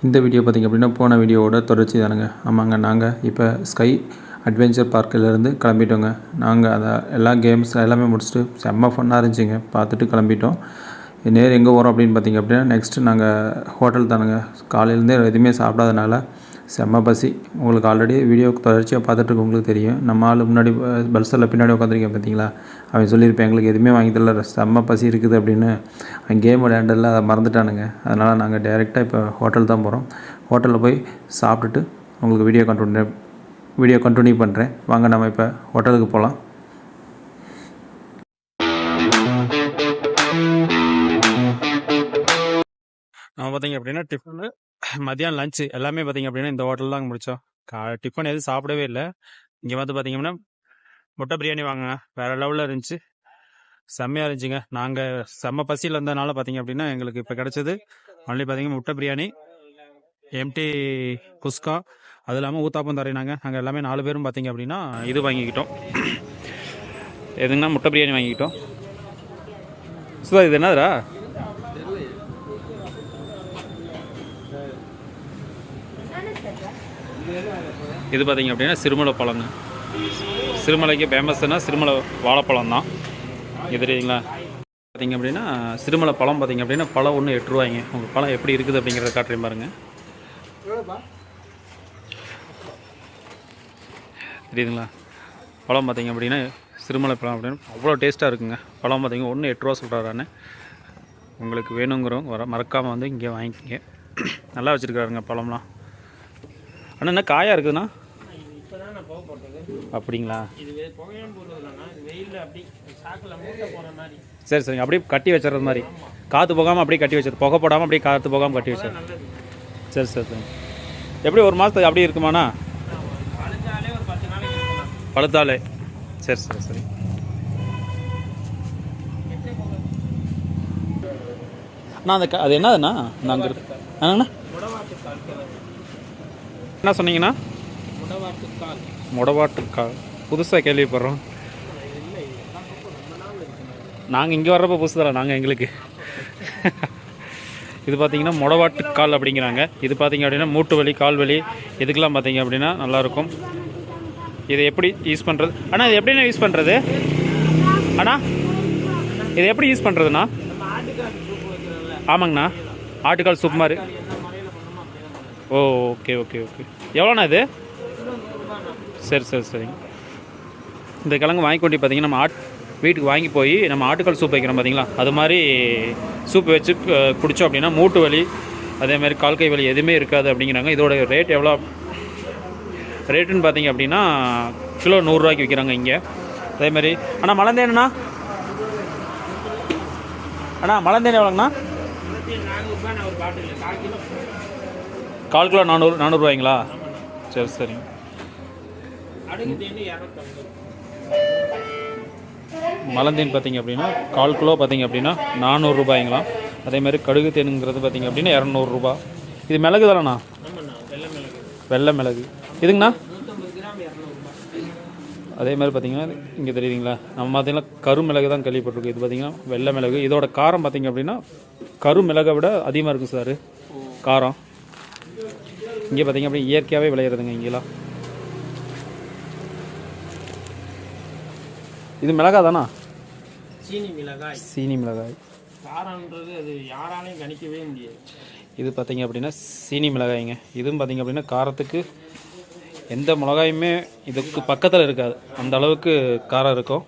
இந்த வீடியோ பார்த்திங்க அப்படின்னா போன வீடியோவோட தொடர்ச்சி தானுங்க. ஆமாங்க, நாங்கள் இப்போ ஸ்கை அட்வென்ச்சர் பார்க்கிலேருந்து கிளம்பிட்டோங்க. நாங்கள் அதை எல்லா கேம்ஸ் எல்லாமே முடிச்சுட்டு செம்ம ஃபன்னாக இருந்துச்சுங்க. பார்த்துட்டு கிளம்பிட்டோம். நேர் எங்கே போகிறோம் அப்படின்னு பார்த்திங்க அப்படின்னா நெக்ஸ்ட்டு நாங்கள் ஹோட்டல் தானுங்க. காலையிலேருந்தே எதுவுமே சாப்பிடாதனால செம்ம பசி. உங்களுக்கு ஆல்ரெடி வீடியோ தொடர்ச்சியாக பார்த்துட்டு உங்களுக்கு தெரியும். நம்ம ஆள் முன்னாடி பல்சரில் பின்னாடி உட்காந்துருக்கேன் பார்த்தீங்களா, அவன் சொல்லியிருப்பேன் எங்களுக்கு எதுவுமே வாங்கி தரல, செம்ம பசி இருக்குது அப்படின்னு. அவன் கேம் விளையாண்டல அதை மறந்துட்டானுங்க. அதனால் நாங்கள் டைரெக்டாக இப்போ ஹோட்டல் தான் போகிறோம். ஹோட்டலில் போய் சாப்பிட்டுட்டு உங்களுக்கு வீடியோ கண்டினியூ பண்ணுறேன். வாங்க நம்ம இப்போ ஹோட்டலுக்கு போகலாம். நம்ம பார்த்திங்க அப்படின்னா டிஃபனு மதியானம் லஞ்சு எல்லாமே பார்த்திங்க அப்படின்னா இந்த ஹோட்டல் தான் முடித்தோம். டிஃபன் எதுவும் சாப்பிடவே இல்லை. இங்கே வந்து பார்த்திங்க அப்படின்னா முட்டை பிரியாணி வாங்க வேறு லெவலில் இருந்துச்சு, செம்மையாக இருந்துச்சுங்க. நாங்கள் செம்ம பசியில் இருந்ததுனால பார்த்திங்க அப்படின்னா எங்களுக்கு இப்போ கிடச்சது ஒன்லி பார்த்திங்கன்னா முட்டை பிரியாணி, எம்டி குஸ்கா, அது இல்லாமல் ஊத்தாப்பம் தரையினாங்க. நாங்கள் எல்லாமே 4 பேரும் பார்த்திங்க அப்படின்னா இது வாங்கிக்கிட்டோம். எதுங்கன்னா முட்டை பிரியாணி வாங்கிக்கிட்டோம். ஸோ இது என்னதுரா? இது பார்த்திங்க அப்படின்னா சிறுமலை பழங்க. சிறுமலைக்கு ஃபேமஸ்னால் சிறுமலை வாழைப்பழம் தான். இது தெரியுங்களா? பார்த்திங்க அப்படின்னா சிறுமலை பழம் பார்த்திங்க அப்படின்னா பழம் ஒன்று 8 ரூபாய்ங்க. உங்கள் பழம் எப்படி இருக்குது அப்படிங்கிறத காட்டுறேன் பாருங்கள். தெரியுதுங்களா? பழம் பார்த்திங்க அப்படின்னா சிறுமலை பழம் அப்படின்னு அவ்வளோ டேஸ்ட்டாக இருக்குங்க. பழம் பார்த்திங்க ஒன்று 8 ரூபா சொல்கிறாரான்னு. உங்களுக்கு வேணுங்கிறவங்க மறக்காமல் வந்து இங்கே வாங்கிக்கிங்க. நல்லா வச்சுருக்காருங்க பழம்லாம். ஆனால் என்ன காயாக இருக்குதுண்ணா? அப்படிங்களா? சரி சரிங்க. அப்படியே கட்டி வச்சுறது மாதிரி, காற்று போகாமல் அப்படியே கட்டி வச்சது, புகை போடாமல் அப்படியே காற்று போகாமல் கட்டி வச்சது. சரி சரி சரி. எப்படி ஒரு மாதத்துக்கு அப்படியே இருக்குமாண்ணா? பழுத்தாலே. சரி சரி சரி. அண்ணா அது என்னதுண்ணா? நாங்கள் என்னங்கண்ணா என்ன சொன்னீங்கண்ணா? முடவாட்டுக்கால் புதுசாக கேள்விப்படுறோம். நாங்கள் இங்கே வர்றப்போ புதுசு தரோம் நாங்கள் எங்களுக்கு. இது பார்த்திங்கன்னா முடவாட்டுக்கால் அப்படிங்கிறாங்க. இது பார்த்திங்க அப்படின்னா மூட்டு வலி, கால் வலி, இதுக்கெல்லாம் பார்த்திங்க அப்படின்னா நல்லாயிருக்கும். இதை எப்படி யூஸ் பண்ணுறது அண்ணா? இது எப்படிண்ணா யூஸ் பண்ணுறது அண்ணா? இது எப்படி யூஸ் பண்ணுறதுண்ணா? ஆமாங்கண்ணா, ஆட்டுக்கால் சூப் மாதிரி. ஓ ஓகே ஓகே ஓகே. எவ்வளோண்ணா இது? சரி சரி சரிங்க. இந்த கிழங்கு வாங்கி கொண்டு பார்த்திங்கன்னா நம்ம வீட்டுக்கு வாங்கி போய் நம்ம ஆட்டுக்கால் சூப் வைக்கிறோம் பார்த்திங்களா, அது மாதிரி சூப் வச்சு குடித்தோம் அப்படின்னா மூட்டு வலி அதேமாதிரி கால் கை வலி எதுவுமே இருக்காது அப்படிங்கிறாங்க. இதோட ரேட் எவ்வளோ ரேட்டுன்னு பார்த்திங்க அப்படின்னா கிலோ 100 ரூபாய்க்கு விற்கிறாங்க இங்கே. அதேமாதிரி அண்ணா மலந்தேனா? அண்ணா மலந்தேன் எவ்வளோங்கண்ணா? 1/4 கிலோ 400 ரூபாய்ங்களா? சரி சரிங்க. மலந்தேன் பார்த்திங்க அப்படின்னா 1/4 கிலோ பார்த்திங்க அப்படின்னா 400 ரூபாய்ங்களாம். அதேமாதிரி கடுகு தேனுங்கிறது பார்த்திங்க அப்படின்னா 200 ரூபா. இது மிளகு தானேண்ணா? வெள்ளை மிளகு. இதுங்கண்ணா? அதே மாதிரி பார்த்திங்கன்னா இங்கே தெரியுதுங்களா, நம்ம பார்த்திங்கன்னா கருமிளகு தான் கேள்விப்பட்டிருக்கு. இது பார்த்திங்கன்னா வெள்ளை மிளகு. இதோட காரம் பார்த்திங்க அப்படின்னா கருமிளகை விட அதிகமாக இருக்கும் சார் காரம். இங்கே பார்த்திங்க அப்படின்னா இயற்கையாகவே விளையிறதுங்க இங்கெல்லாம். இது மிளகாய் தானா? சீனி மிளகாய். சீனி மிளகாய் காரம்ன்றது அது யாராலையும் கணிக்கவே முடியாது. இது பார்த்திங்க அப்படின்னா சீனி மிளகாய்ங்க. இதுவும் பார்த்திங்க அப்படின்னா காரத்துக்கு எந்த மிளகாயுமே இதுக்கு பக்கத்தில் இருக்காது, அந்த அளவுக்கு காரம் இருக்கும்.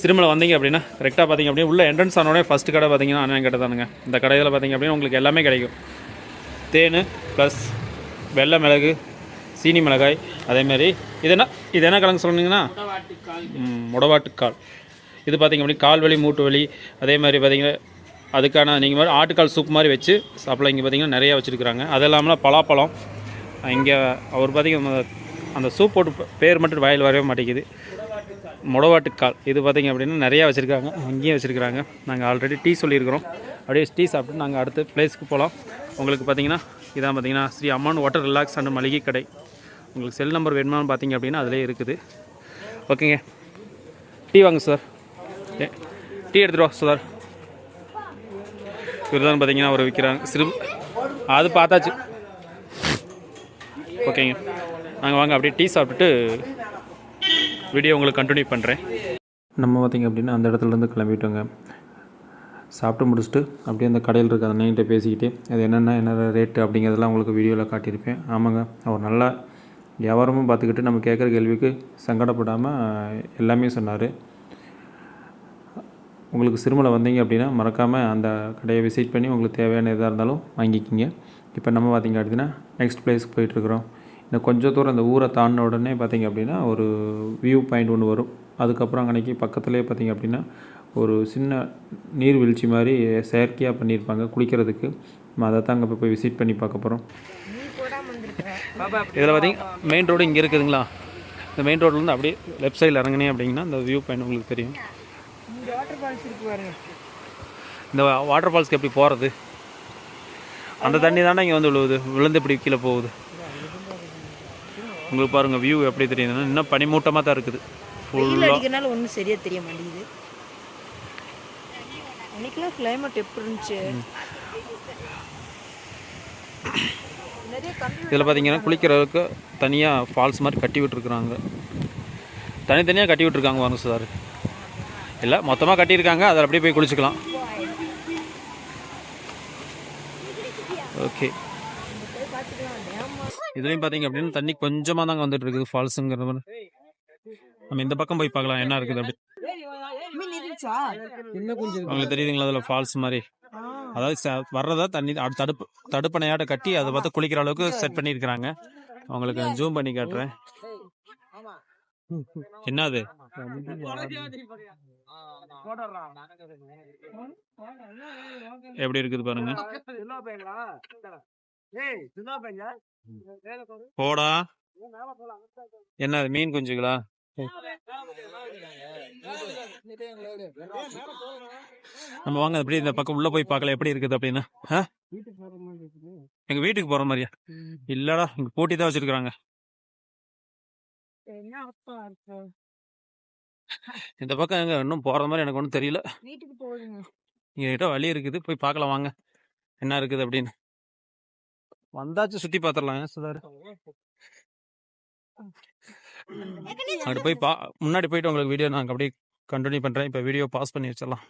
சிறுமலை வந்தீங்க அப்படின்னா கரெக்டாக பார்த்திங்க அப்படின்னா உள்ள என்ட்ரன்ஸ் ஆனோடனே ஃபஸ்ட்டு கடை பார்த்திங்கன்னா அண்ணன் கடை தானுங்க. இந்த கடையில் பார்த்திங்க அப்படின்னா உங்களுக்கு எல்லாமே கிடைக்கும். தேன் ப்ளஸ் வெள்ளை மிளகு, சீனி மிளகாய். அதேமாரி இது என்ன கிழங்கு சொன்னீங்கன்னா முடவாட்டுக்கால். இது பார்த்திங்க அப்படின்னா கால் வலி, மூட்டு வலி, அதே மாதிரி பார்த்திங்கன்னா அதுக்கான நீங்கள் மாதிரி ஆட்டுக்கால் சூப் மாதிரி வச்சு சாப்பிடலாம். இங்கே பார்த்திங்கன்னா நிறையா வச்சுருக்குறாங்க. அது இல்லாமல் பலாப்பழம். இங்கே அவர் பார்த்திங்கன்னா அந்த சூப் போட்டு பேர் மட்டும் வாயில் வரவே மாட்டேங்குது, முடவாட்டுக்கால். இது பார்த்திங்க அப்படின்னா நிறையா வச்சுருக்காங்க, அங்கேயும் வச்சுருக்குறாங்க. நாங்கள் ஆல்ரெடி டீ சொல்லியிருக்கிறோம். அப்படியே டீ சாப்பிட்டு நாங்கள் அடுத்த பிளேஸ்க்கு போகலாம். உங்களுக்கு பார்த்திங்கன்னா இதான் பார்த்திங்கன்னா ஸ்ரீ அம்மான் வாட்டர் ரிலாக்ஸ் அண்ட் மளிகை கடை. உங்களுக்கு செல் நம்பர் வேணுமான்னு பார்த்திங்க அப்படின்னா அதிலே இருக்குது. ஓகேங்க, டீ வாங்க சார். டீ எடுத்துகிட்டு வா சார். இவர் தான் பார்த்தீங்கன்னா அவர் விற்கிறாங்க அது பார்த்தாச்சு. ஓகேங்க, நாங்கள் வாங்க அப்படியே டீ சாப்பிட்டுட்டு வீடியோ உங்களுக்கு கண்டினியூ பண்ணுறேன். நம்ம பார்த்திங்க அப்படின்னா அந்த இடத்துலேருந்து கிளம்பிட்டோங்க. சாப்பிட்டு முடிச்சுட்டு அப்படியே அந்த கடையில் இருக்க அந்த அண்ணன்கிட்ட பேசிக்கிட்டு அது என்ன ரேட்டு அப்படிங்கிறதெல்லாம் உங்களுக்கு வீடியோவில் காட்டியிருப்பேன். ஆமாங்க, அவர் நல்லா வியாபாரமும் பார்த்துக்கிட்டு நம்ம கேட்குற கேள்விக்கு சங்கடப்படாமல் எல்லாமே சொன்னார். உங்களுக்கு சிறுமலை வந்தீங்க அப்படின்னா மறக்காமல் அந்த கடையை விசிட் பண்ணி உங்களுக்கு தேவையான எதாக இருந்தாலும் வாங்கிக்கிங்க. இப்போ நம்ம பார்த்திங்க அப்படின்னா நெக்ஸ்ட் பிளேஸ்க்கு போயிட்டுருக்குறோம். இன்னும் கொஞ்சம் தூரம் அந்த ஊரை தாண்டின உடனே பார்த்திங்க அப்படின்னா ஒரு வியூ பாயிண்ட் ஒன்று வரும். அதுக்கப்புறம் அன்றைக்கி பக்கத்துலேயே பார்த்திங்க அப்படின்னா ஒரு சின்ன நீர்வீழ்ச்சி மாதிரி செயற்கையாக பண்ணியிருப்பாங்க குளிக்கிறதுக்கு. நம்ம அதை தான் அங்கே போய் விசிட் பண்ணி பார்க்க போகிறோம். இதில் பார்த்திங்க மெயின் ரோடு இங்கே இருக்குதுங்களா. இந்த மெயின் ரோட்லேருந்து அப்படியே லெஃப்ட் சைடில் இறங்கினே அப்படிங்கன்னா இந்த வியூ பாயிண்ட் உங்களுக்கு தெரியும். இந்த வாட்டர் ஃபால்ஸ்க்கு எப்படி போகிறது, அந்த தண்ணி தானே இங்கே வந்து விழுந்து இப்படி கீழே போகுது. உங்களுக்கு பாருங்கள் வியூ எப்படி தெரியுதுன்னா இன்னும் பனிமூட்டமாக தான் இருக்குது. ஃபுல்லாக ஒன்றும் சரியாக தெரிய மாட்டேங்குது. அன்றைக்கெலாம் கிளைமேட் எப்படி இருந்துச்சு. இதில் பார்த்தீங்கன்னா குளிக்கிறதுக்கு தனியாக ஃபால்ஸ் மாதிரி கட்டி விட்டுருக்குறாங்க. தனித்தனியாக கட்டி விட்டுருக்காங்க வாங்க சார். இல்லை மொத்தமாக கட்டியிருக்காங்க, அதில் அப்படியே போய் குளிச்சுக்கலாம். ஓகே, இதுலேயும் பார்த்தீங்க அப்படின்னா தண்ணி கொஞ்சமாக தாங்க வந்துட்டு இருக்குது ஃபால்ஸுங்கிற மாதிரி. நம்ம இந்த பக்கம் போய் பார்க்கலாம் என்ன இருக்குது அப்படி. உங்களுக்கு தெரியுதுங்களா அதில் ஃபால்ஸ் மாதிரி, அதாவது வர்றதா தண்ணி தடுப்பணையாட்ட கட்டி அதை பார்த்து குளிக்கிற அளவுக்கு செட் பண்ணியிருக்கிறாங்க. அவங்களுக்கு ஜூம் பண்ணி காட்டுறேன். என்னது எப்படி இருக்குது பாருங்க. போடா என்ன மீன் குஞ்சுங்களா? நம்ம வாங்க அப்படி இந்த பக்கம் உள்ள போய் பார்க்கல எப்படி இருக்குது அப்படின்னு. எங்க வீட்டுக்கு போற மாதிரியா? இல்லடா, இங்க போட்டி தான் வச்சிருக்காங்க. இந்த பக்கம் எங்க இன்னும் போற மாதிரி எனக்கு ஒன்றும் தெரியல. இங்கிட்ட வழி இருக்குது, போய் பார்க்கலாம் வாங்க என்ன இருக்குது அப்படின்னு. வந்தாச்சு சுத்தி பார்த்துடலாம் சுதாரு. அங்கிட்டு போய் முன்னாடி போயிட்டு உங்களுக்கு வீடியோ நாங்கள் அப்படியே கண்டினியூ பண்ணுறேன். இப்போ வீடியோ பாஸ் பண்ணி வச்சிடலாம்.